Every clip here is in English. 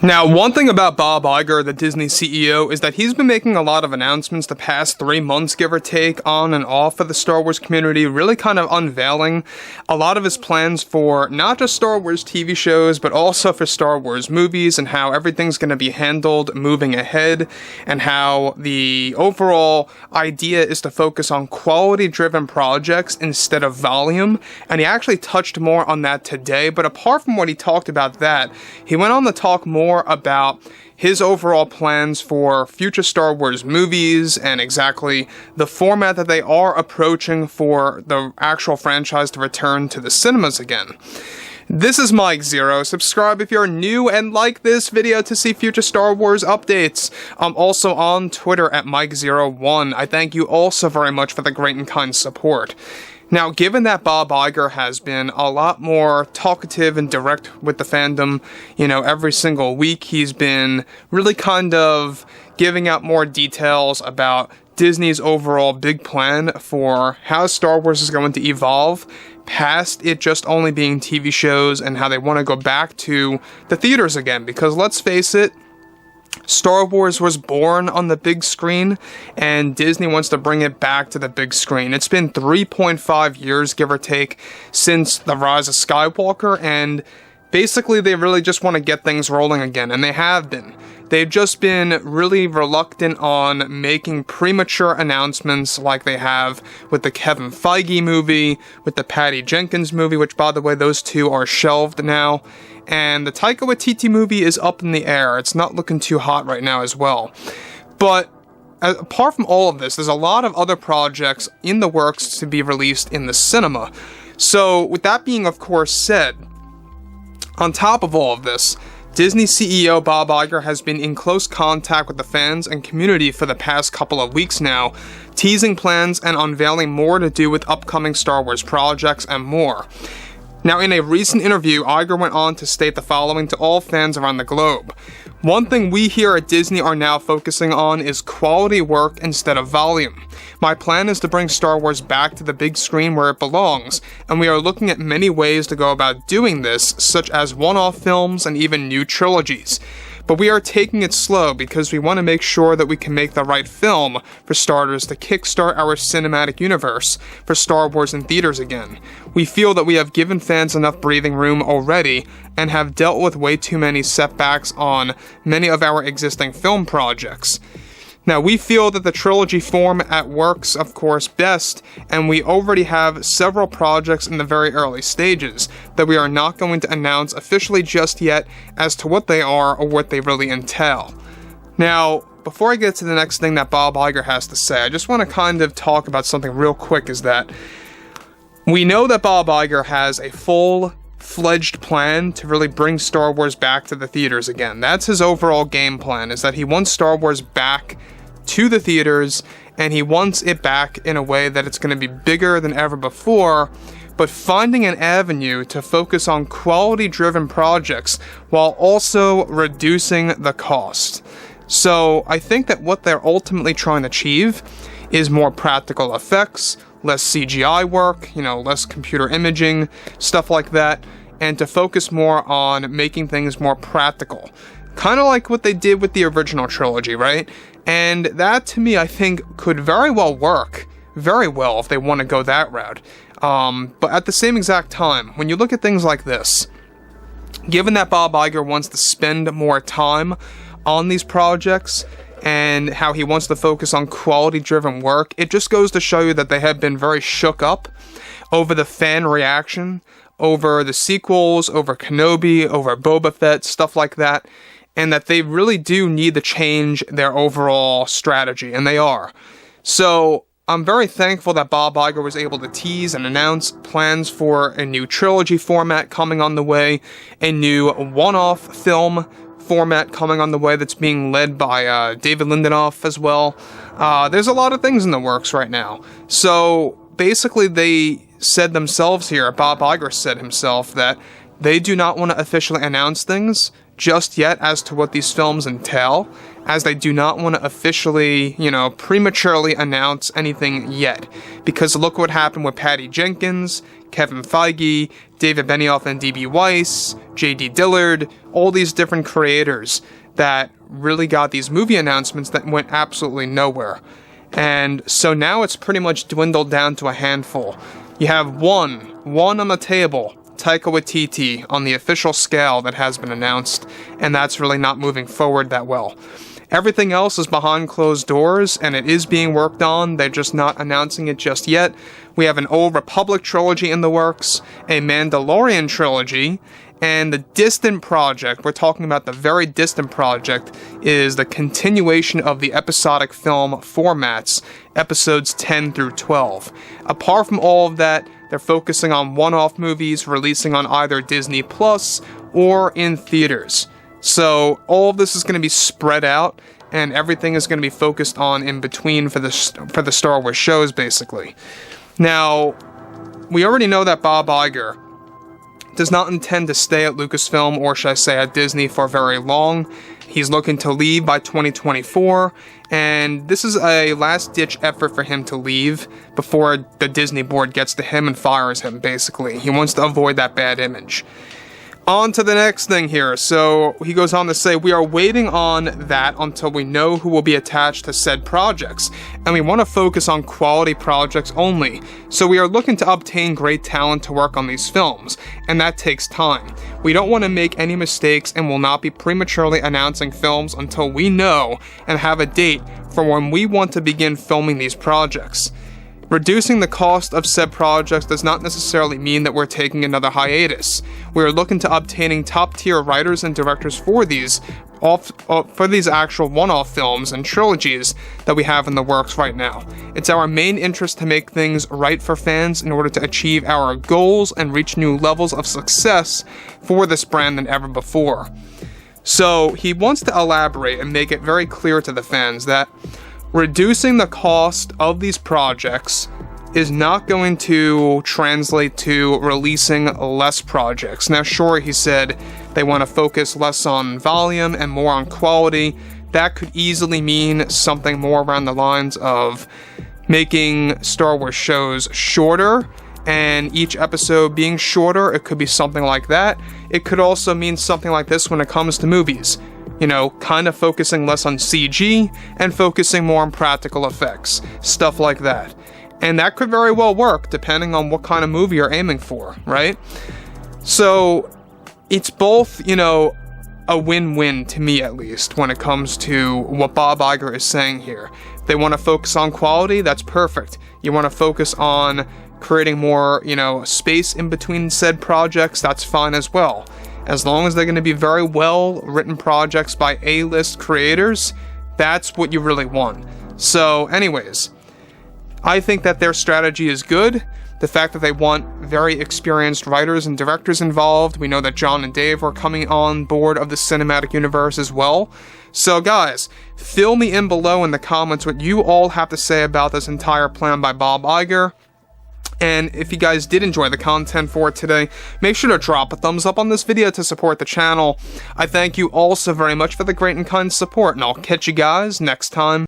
Now, one thing about Bob Iger, the Disney CEO, is that he's been making a lot of announcements the past 3 months, give or take, on and off of the Star Wars community, really kind of unveiling a lot of his plans for not just Star Wars TV shows, but also for Star Wars movies, and how everything's going to be handled moving ahead, and how the overall idea is to focus on quality-driven projects instead of volume, and he actually touched more on that today. But apart from what he talked about that, he went on to talk more about his overall plans for future Star Wars movies and exactly the format that they are approaching for the actual franchise to return to the cinemas again. This is Mike Zero. Subscribe if you're new and like this video to see future Star Wars updates. I'm also on Twitter at Mike01. I thank you all so very much for the great and kind support. Now, given that Bob Iger has been a lot more talkative and direct with the fandom, every single week he's been really kind of giving out more details about Disney's overall big plan for how Star Wars is going to evolve past it just only being TV shows, and how they want to go back to the theaters again. Because let's face it, Star Wars was born on the big screen, and Disney wants to bring it back to the big screen. It's been 3.5 years, give or take, since The Rise of Skywalker, and basically they really just want to get things rolling again, and they have been. They've just been really reluctant on making premature announcements like they have with the Kevin Feige movie, with the Patty Jenkins movie, which, by the way, those two are shelved now. And the Taika Waititi movie is up in the air. It's not looking too hot right now as well. But apart from all of this, there's a lot of other projects in the works to be released in the cinema. So with that being, of course, said, on top of all of this, Disney CEO Bob Iger has been in close contact with the fans and community for the past couple of weeks now, teasing plans and unveiling more to do with upcoming Star Wars projects and more. Now, in a recent interview, Iger went on to state the following to all fans around the globe. One thing we here at Disney are now focusing on is quality work instead of volume. My plan is to bring Star Wars back to the big screen where it belongs, and we are looking at many ways to go about doing this, such as one-off films and even new trilogies. But we are taking it slow because we want to make sure that we can make the right film, for starters, to kickstart our cinematic universe for Star Wars in theaters again. We feel that we have given fans enough breathing room already and have dealt with way too many setbacks on many of our existing film projects. Now, we feel that the trilogy format works, of course, best, and we already have several projects in the very early stages that we are not going to announce officially just yet as to what they are or what they really entail. Now, before I get to the next thing that Bob Iger has to say, I just want to kind of talk about something real quick, is that we know that Bob Iger has a full-fledged plan to really bring Star Wars back to the theaters again. That's his overall game plan, is that he wants Star Wars back to the theaters, and he wants it back in a way that it's going to be bigger than ever before, but finding an avenue to focus on quality-driven projects while also reducing the cost. So I think that what they're ultimately trying to achieve is more practical effects, less CGI work, less computer imaging, stuff like that, and to focus more on making things more practical. Kind of like what they did with the original trilogy, right? And that, to me, I think could very well work very well if they want to go that route. But at the same exact time, when you look at things like this, given that Bob Iger wants to spend more time on these projects and how he wants to focus on quality-driven work, it just goes to show you that they have been very shook up over the fan reaction, over the sequels, over Kenobi, over Boba Fett, stuff like that, and that they really do need to change their overall strategy, and they are. So I'm very thankful that Bob Iger was able to tease and announce plans for a new trilogy format coming on the way, a new one-off film format coming on the way that's being led by David Lindelof as well. There's a lot of things in the works right now. So basically they said themselves here, Bob Iger said himself, that they do not want to officially announce things just yet as to what these films entail, as they do not want to officially, prematurely announce anything yet. Because look what happened with Patty Jenkins, Kevin Feige, David Benioff and D.B. Weiss, J.D. Dillard, all these different creators that really got these movie announcements that went absolutely nowhere. And so now it's pretty much dwindled down to a handful. You have one on the table, Taika Waititi, on the official scale that has been announced, and that's really not moving forward that well. Everything else is behind closed doors, and it is being worked on. They're just not announcing it just yet. We have an Old Republic trilogy in the works, a Mandalorian trilogy, and the distant project, we're talking about the very distant project, is the continuation of the episodic film formats, episodes 10 through 12. Apart from all of that, they're focusing on one-off movies releasing on either Disney Plus or in theaters. So all of this is going to be spread out, and everything is going to be focused on in between for the Star Wars shows, basically. Now, we already know that Bob Iger does not intend to stay at Lucasfilm, or should I say at Disney, for very long. He's looking to leave by 2024, and this is a last-ditch effort for him to leave before the Disney board gets to him and fires him, basically. He wants to avoid that bad image. On to the next thing here. So he goes on to say, we are waiting on that until we know who will be attached to said projects, and we want to focus on quality projects only. So we are looking to obtain great talent to work on these films, and that takes time. We don't want to make any mistakes and will not be prematurely announcing films until we know and have a date for when we want to begin filming these projects. Reducing the cost of said projects does not necessarily mean that we're taking another hiatus. We are looking to obtaining top-tier writers and directors for these actual one-off films and trilogies that we have in the works right now. It's our main interest to make things right for fans in order to achieve our goals and reach new levels of success for this brand than ever before. So he wants to elaborate and make it very clear to the fans that reducing the cost of these projects is not going to translate to releasing less projects. Now, sure, he said they want to focus less on volume and more on quality. That could easily mean something more around the lines of making Star Wars shows shorter, and each episode being shorter. It could be something like that. It could also mean something like this when it comes to movies. You know, kind of focusing less on CG and focusing more on practical effects, stuff like that. And that could very well work depending on what kind of movie you're aiming for, right? So it's both, you know, a win-win to me, at least, when it comes to what Bob Iger is saying here. They want to focus on quality, that's perfect. You want to focus on creating more, you know, space in between said projects, that's fine as well. As long as they're going to be very well-written projects by A-list creators, that's what you really want. So, anyways, I think that their strategy is good. The fact that they want very experienced writers and directors involved. We know that John and Dave are coming on board of the cinematic universe as well. So, guys, fill me in below in the comments what you all have to say about this entire plan by Bob Iger. And if you guys did enjoy the content for today, make sure to drop a thumbs up on this video to support the channel. I thank you all so very much for the great and kind support, and I'll catch you guys next time.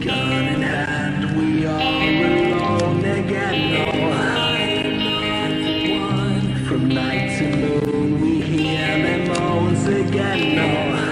Gun in hand, we are alone again. No, I'm not the one. From night to moon, we hear them moans again. No.